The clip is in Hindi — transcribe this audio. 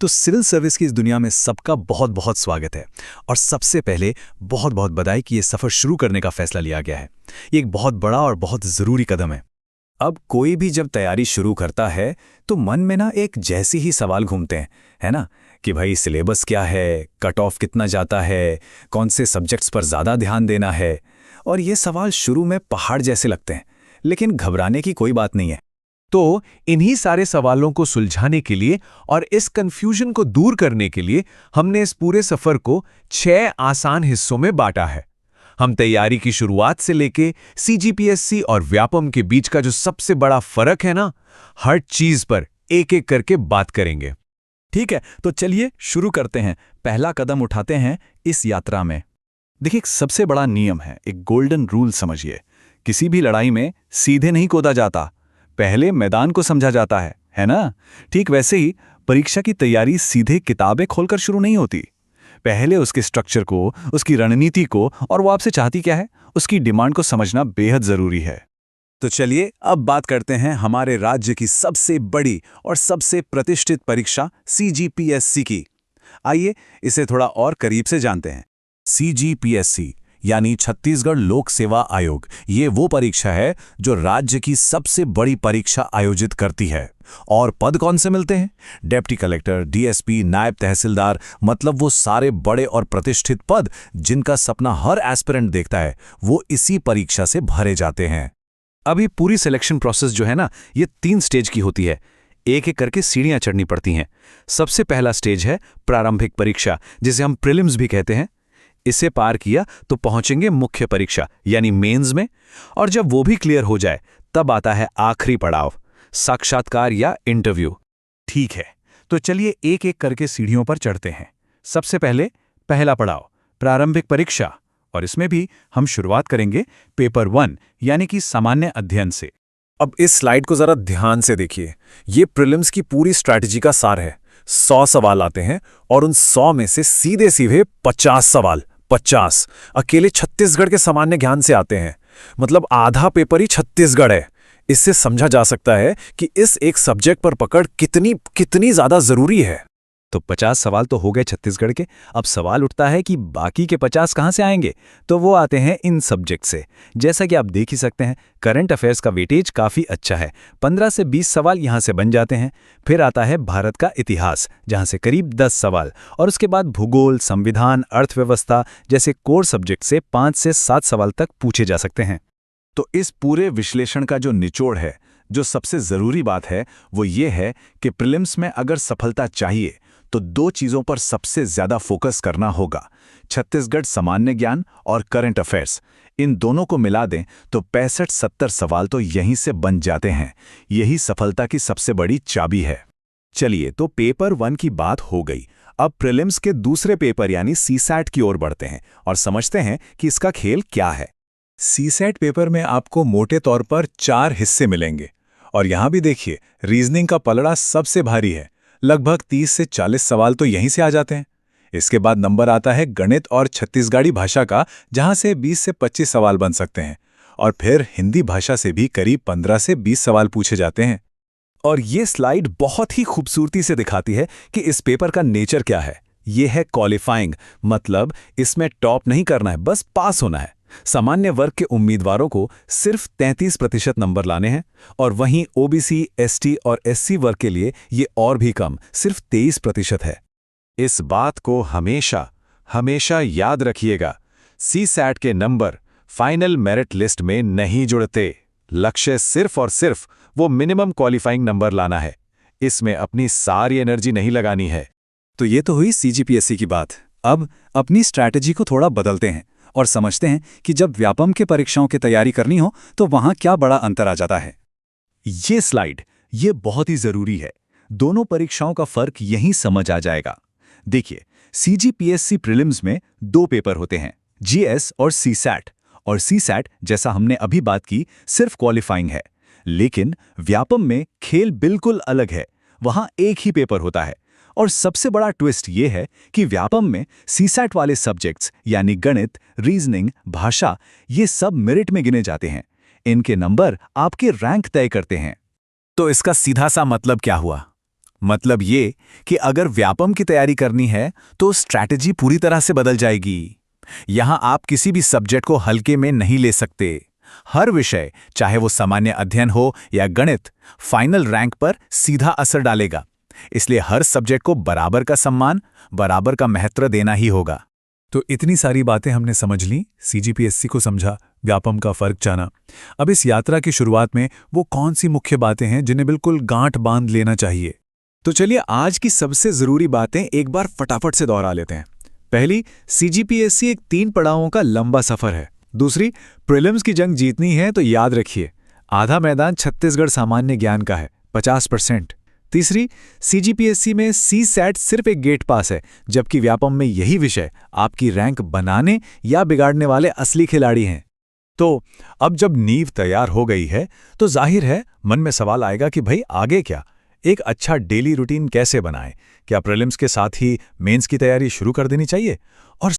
तो सिविल सर्विस की इस दुनिया में सबका बहुत बहुत स्वागत है। और सबसे पहले बहुत बहुत बधाई कि ये सफ़र शुरू करने का फैसला लिया गया है। ये एक बहुत बड़ा और बहुत ज़रूरी कदम है। अब कोई भी जब तैयारी शुरू करता है तो मन में ना एक जैसे ही सवाल घूमते हैं, है ना, कि भाई सिलेबस क्या है, कट ऑफ कितना जाता है, कौन से सब्जेक्ट्स पर ज़्यादा ध्यान देना है। और ये सवाल शुरू में पहाड़ जैसे लगते हैं, लेकिन घबराने की कोई बात नहीं है। तो इन्हीं सारे सवालों को सुलझाने के लिए और इस कंफ्यूजन को दूर करने के लिए हमने इस पूरे सफर को 6 आसान हिस्सों में बांटा है। हम तैयारी की शुरुआत से लेके सीजीपीएससी और व्यापम के बीच का जो सबसे बड़ा फर्क है ना, हर चीज पर एक एक करके बात करेंगे। ठीक है, तो चलिए शुरू करते हैं। पहला कदम उठाते हैं इस यात्रा में। देखिए, एक सबसे बड़ा नियम है, एक गोल्डन रूल समझिए। किसी भी लड़ाई में सीधे नहीं कूदा जाता, पहले मैदान को समझा जाता है ना। ठीक वैसे ही परीक्षा की तैयारी सीधे किताबें खोलकर शुरू नहीं होती। पहले उसके स्ट्रक्चर को, उसकी रणनीति को और वो आपसे चाहती क्या है, उसकी डिमांड को समझना बेहद जरूरी है। तो चलिए अब बात करते हैं हमारे राज्य की सबसे बड़ी और सबसे प्रतिष्ठित परीक्षा सीजीपीएससी की। आइए इसे थोड़ा और करीब से जानते हैं। सीजीपीएससी यानी छत्तीसगढ़ लोक सेवा आयोग, ये वो परीक्षा है जो राज्य की सबसे बड़ी परीक्षा आयोजित करती है। और पद कौन से मिलते हैं? डिप्टी कलेक्टर, डीएसपी, नायब तहसीलदार, मतलब वो सारे बड़े और प्रतिष्ठित पद जिनका सपना हर एस्पिरेंट देखता है, वो इसी परीक्षा से भरे जाते हैं। अभी पूरी सिलेक्शन प्रोसेस जो है ना, ये 3 स्टेज की होती है। एक एक करके सीढ़ियां चढ़नी पड़ती हैं। सबसे पहला स्टेज है प्रारंभिक परीक्षा, जिसे हम प्रीलिम्स भी कहते हैं। इसे पार किया तो पहुंचेंगे मुख्य परीक्षा यानी मेंस में, और जब वो भी क्लियर हो जाए तब आता है आखिरी पड़ाव, साक्षात्कार या इंटरव्यू। ठीक है, तो चलिए एक एक करके सीढ़ियों पर चढ़ते हैं। सबसे पहले पहला पड़ाव प्रारंभिक परीक्षा, और इसमें भी हम शुरुआत करेंगे पेपर 1 यानी कि सामान्य अध्ययन से। अब इस स्लाइड को जरा ध्यान से देखिए। ये प्रीलिम्स की पूरी स्ट्रैटेजी का सार है। 100 सवाल आते हैं और उन 100 में से सीधे सीधे 50 सवाल, 50 अकेले छत्तीसगढ़ के सामान्य ज्ञान से आते हैं। मतलब आधा पेपर ही छत्तीसगढ़ है। इससे समझा जा सकता है कि इस एक सब्जेक्ट पर पकड़ कितनी ज्यादा जरूरी है। तो 50 सवाल तो हो गए छत्तीसगढ़ के। अब सवाल उठता है कि बाकी के 50 कहां से आएंगे? तो वो आते हैं इन सब्जेक्ट से। जैसा कि आप देख ही सकते हैं, करंट अफेयर्स का वेटेज काफ़ी अच्छा है। 15 से 20 सवाल यहां से बन जाते हैं। फिर आता है भारत का इतिहास, जहां से करीब 10 सवाल, और उसके बाद भूगोल, संविधान, अर्थव्यवस्था जैसे कोर सब्जेक्ट से 5 से 7 सवाल तक पूछे जा सकते हैं। तो इस पूरे विश्लेषण का जो निचोड़ है, जो सबसे ज़रूरी बात है, वो ये है कि प्रीलिम्स में अगर सफलता चाहिए तो 2 चीज़ों पर सबसे ज़्यादा फोकस करना होगा, छत्तीसगढ़ सामान्य ज्ञान और करंट अफेयर्स। इन दोनों को मिला दें तो 65-70 सवाल तो यहीं से बन जाते हैं। यही सफलता की सबसे बड़ी चाबी है। चलिए, तो पेपर 1 की बात हो गई। अब प्रीलिम्स के दूसरे पेपर यानी सीसैट की ओर बढ़ते हैं और समझते हैं कि इसका खेल क्या है। सीसैट पेपर में आपको मोटे तौर पर 4 हिस्से मिलेंगे, और यहां भी देखिए रीजनिंग का पलड़ा सबसे भारी है। लगभग 30 से 40 सवाल तो यहीं से आ जाते हैं। इसके बाद नंबर आता है गणित और छत्तीसगढ़ी भाषा का, जहां से 20 से 25 सवाल बन सकते हैं। और फिर हिंदी भाषा से भी करीब 15 से 20 सवाल पूछे जाते हैं। और ये स्लाइड बहुत ही खूबसूरती से दिखाती है कि इस पेपर का नेचर क्या है। ये है क्वालिफाइंग, मतलब इसमें टॉप नहीं करना है, बस पास होना है। सामान्य वर्ग के उम्मीदवारों को सिर्फ 33% नंबर लाने हैं, और वहीं ओबीसी, एसटी और एससी वर्ग के लिए ये और भी कम, सिर्फ 23% है। इस बात को हमेशा याद रखिएगा। सीसैट के नंबर फाइनल मेरिट लिस्ट में नहीं जुड़ते। लक्ष्य सिर्फ और सिर्फ वो मिनिमम क्वालिफाइंग नंबर लाना है। इसमें अपनी सारी एनर्जी नहीं लगानी है। तो ये तो हुई सीजीपीएससी की बात। अब अपनी स्ट्रैटेजी को थोड़ा बदलते हैं और समझते हैं कि जब व्यापम के परीक्षाओं की तैयारी करनी हो तो वहां क्या बड़ा अंतर आ जाता है। ये स्लाइड ये बहुत ही जरूरी है। दोनों परीक्षाओं का फर्क यहीं समझ आ जाएगा। देखिए, सीजीपीएससी प्रीलिम्स में 2 पेपर होते हैं, जीएस और सीसैट। और सीसैट, जैसा हमने अभी बात की, सिर्फ क्वालिफाइंग है। लेकिन व्यापम में खेल बिल्कुल अलग है। वहां एक ही पेपर होता है। और सबसे बड़ा ट्विस्ट ये है कि व्यापम में सीसैट वाले सब्जेक्ट्स यानी गणित, रीजनिंग, भाषा, ये सब मेरिट में गिने जाते हैं। इनके नंबर आपके रैंक तय करते हैं। तो इसका सीधा सा मतलब क्या हुआ? मतलब ये कि अगर व्यापम की तैयारी करनी है तो स्ट्रैटेजी पूरी तरह से बदल जाएगी। यहां आप किसी भी सब्जेक्ट को हल्के में नहीं ले सकते। हर विषय, चाहे वो सामान्य अध्ययन हो या गणित, फाइनल रैंक पर सीधा असर डालेगा। इसलिए हर सब्जेक्ट को बराबर का सम्मान, बराबर का महत्व देना ही होगा। तो इतनी सारी बातें हमने समझ ली, सीजीपीएससी को समझा, व्यापम का फर्क जाना। अब इस यात्रा की शुरुआत में वो कौन सी मुख्य बातें हैं जिन्हें बिल्कुल गांठ बांध लेना चाहिए? तो चलिए आज की सबसे जरूरी बातें एक बार फटाफट से दोहरा लेते हैं। पहली, सीजीपीएससी एक 3 पड़ावों का लंबा सफर है। दूसरी, प्रीलिम्स की जंग जीतनी है तो याद रखिए, आधा मैदान छत्तीसगढ़ सामान्य ज्ञान का है, 50%। तीसरी, सीजीपीएससी में सीसैट सिर्फ एक गेट पास है, जबकि व्यापम में यही विषय आपकी रैंक बनाने या बिगाड़ने वाले असली खिलाड़ी हैं। तो अब जब नींव तैयार हो गई है तो जाहिर है मन में सवाल आएगा कि भाई आगे क्या? एक अच्छा डेली रूटीन कैसे बनाएं? क्या प्रीलिम्स के साथ ही मेंस की तैयारी शुरू कर देनी चाहिए? और